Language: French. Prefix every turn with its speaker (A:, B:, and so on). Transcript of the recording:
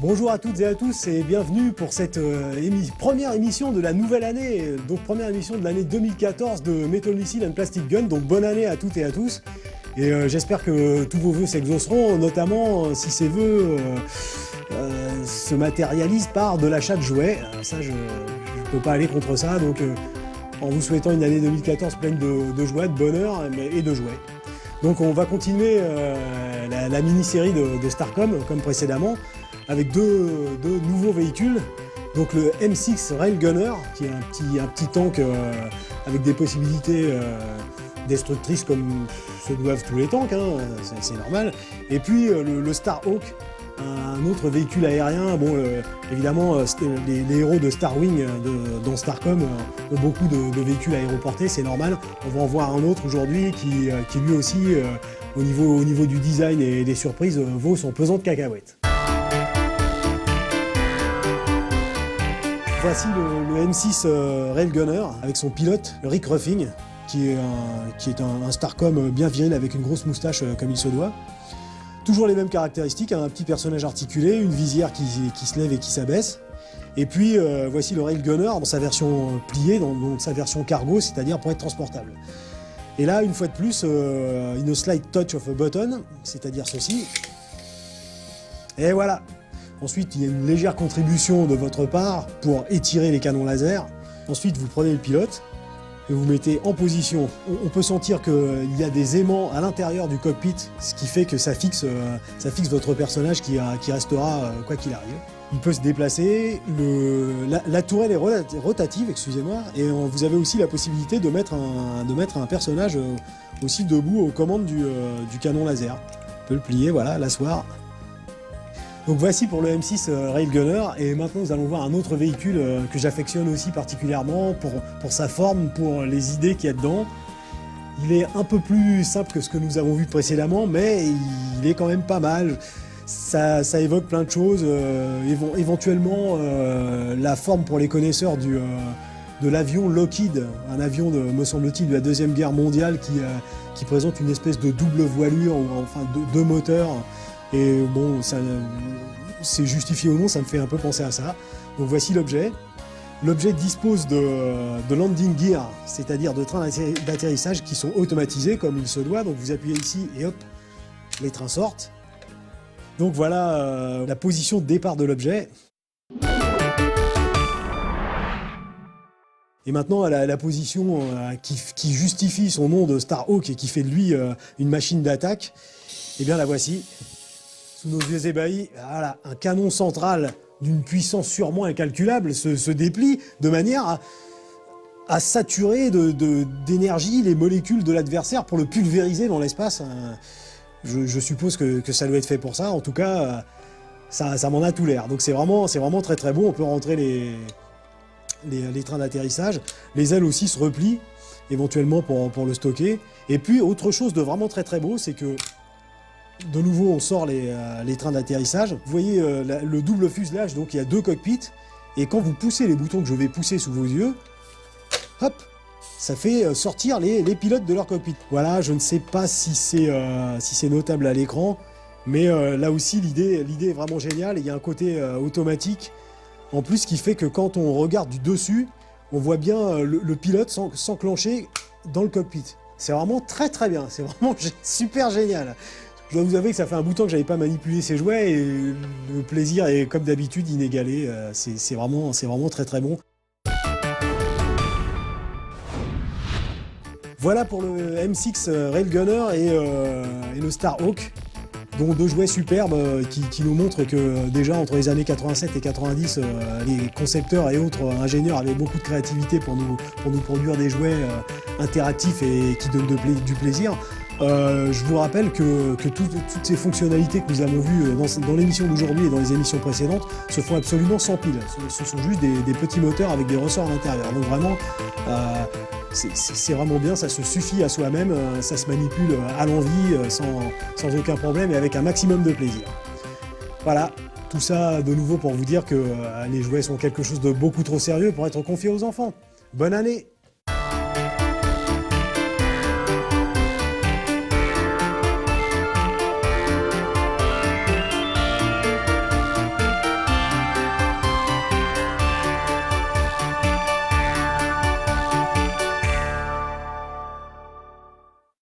A: Bonjour à toutes et à tous et bienvenue pour cette première émission de la nouvelle année, donc première émission de l'année 2014 de Metal Missile and Plastic Gun, donc bonne année à toutes et à tous. Et j'espère que tous vos vœux s'exauceront, notamment si ces vœux se matérialisent par de l'achat de jouets. Ça, je ne peux pas aller contre ça, donc en vous souhaitant une année 2014 pleine de joie, de bonheur et de jouets. Donc on va continuer la mini-série de Starcom, comme précédemment, avec deux nouveaux véhicules. Donc le M6 Railgunner, qui est un petit tank avec des possibilités destructrices comme se doivent tous les tanks, hein, c'est normal. Et puis le Starhawk, un autre véhicule aérien. Bon, évidemment, les héros de Starwing dans Starcom ont beaucoup de véhicules aéroportés, c'est normal. On va en voir un autre aujourd'hui qui lui aussi, au niveau du design et des surprises, vaut son pesant de cacahuètes. Voici le M6 Railgunner avec son pilote, Rick Ruffing, qui est un Starcom bien viril avec une grosse moustache comme il se doit. Toujours les mêmes caractéristiques, un petit personnage articulé, une visière qui se lève et qui s'abaisse. Et puis voici le Railgunner dans sa version pliée, dans sa version cargo, c'est-à-dire pour être transportable. Et là, une fois de plus, une slight touch of a button, c'est-à-dire ceci. Et voilà. Ensuite, il y a une légère contribution de votre part pour étirer les canons laser. Ensuite, vous prenez le pilote et vous mettez en position. On peut sentir qu'il y a des aimants à l'intérieur du cockpit, ce qui fait que ça fixe votre personnage qui restera quoi qu'il arrive. Il peut se déplacer, la tourelle est rotative, excusez-moi, et vous avez aussi la possibilité de mettre un personnage aussi debout aux commandes du canon laser. On peut le plier, voilà, l'asseoir. Donc voici pour le M6 Railgunner, et maintenant nous allons voir un autre véhicule que j'affectionne aussi particulièrement pour sa forme, pour les idées qu'il y a dedans. Il est un peu plus simple que ce que nous avons vu précédemment, mais il est quand même pas mal. Ça évoque plein de choses, éventuellement la forme pour les connaisseurs de l'avion Lockheed, un avion, me semble-t-il, de la Deuxième Guerre mondiale qui présente une espèce de double voilure, ou enfin deux moteurs. Et bon, c'est justifié ou non, ça me fait un peu penser à ça. Donc voici l'objet. L'objet dispose de landing gear, c'est-à-dire de trains d'atterrissage qui sont automatisés comme il se doit. Donc vous appuyez ici et hop, les trains sortent. Donc voilà la position de départ de l'objet. Et maintenant, la position qui justifie son nom de Starhawk et qui fait de lui une machine d'attaque, eh bien la voici. Sous nos yeux ébahis, voilà, un canon central d'une puissance sûrement incalculable se déplie de manière à saturer d'énergie les molécules de l'adversaire pour le pulvériser dans l'espace. Je suppose que ça doit être fait pour ça. En tout cas, ça m'en a tout l'air. Donc c'est vraiment très très beau. On peut rentrer les trains d'atterrissage. Les ailes aussi se replient, éventuellement pour le stocker. Et puis, autre chose de vraiment très très beau, c'est que de nouveau, on sort les trains d'atterrissage. Vous voyez le double fuselage, donc il y a deux cockpits. Et quand vous poussez les boutons que je vais pousser sous vos yeux, hop, ça fait sortir les pilotes de leur cockpit. Voilà, je ne sais pas si c'est notable à l'écran, mais là aussi, l'idée est vraiment géniale. Et il y a un côté automatique, en plus, qui fait que quand on regarde du dessus, on voit bien le pilote s'enclencher dans le cockpit. C'est vraiment très très bien, c'est vraiment super génial. Je dois vous avouer que ça fait un bout de temps que j'avais pas manipulé ces jouets et le plaisir est comme d'habitude inégalé. C'est vraiment très très bon. Voilà pour le M6 Railgunner et le Starhawk, dont deux jouets superbes qui nous montrent que déjà entre les années 87 et 90, les concepteurs et autres ingénieurs avaient beaucoup de créativité pour nous produire des jouets interactifs et qui donnent du plaisir. Je vous rappelle que toutes ces fonctionnalités que nous avons vues dans l'émission d'aujourd'hui et dans les émissions précédentes se font absolument sans pile. Ce sont juste des petits moteurs avec des ressorts à l'intérieur. Donc vraiment, c'est vraiment bien, ça se suffit à soi-même, ça se manipule à l'envie sans aucun problème et avec un maximum de plaisir. Voilà, tout ça de nouveau pour vous dire que les jouets sont quelque chose de beaucoup trop sérieux pour être confiés aux enfants. Bonne année!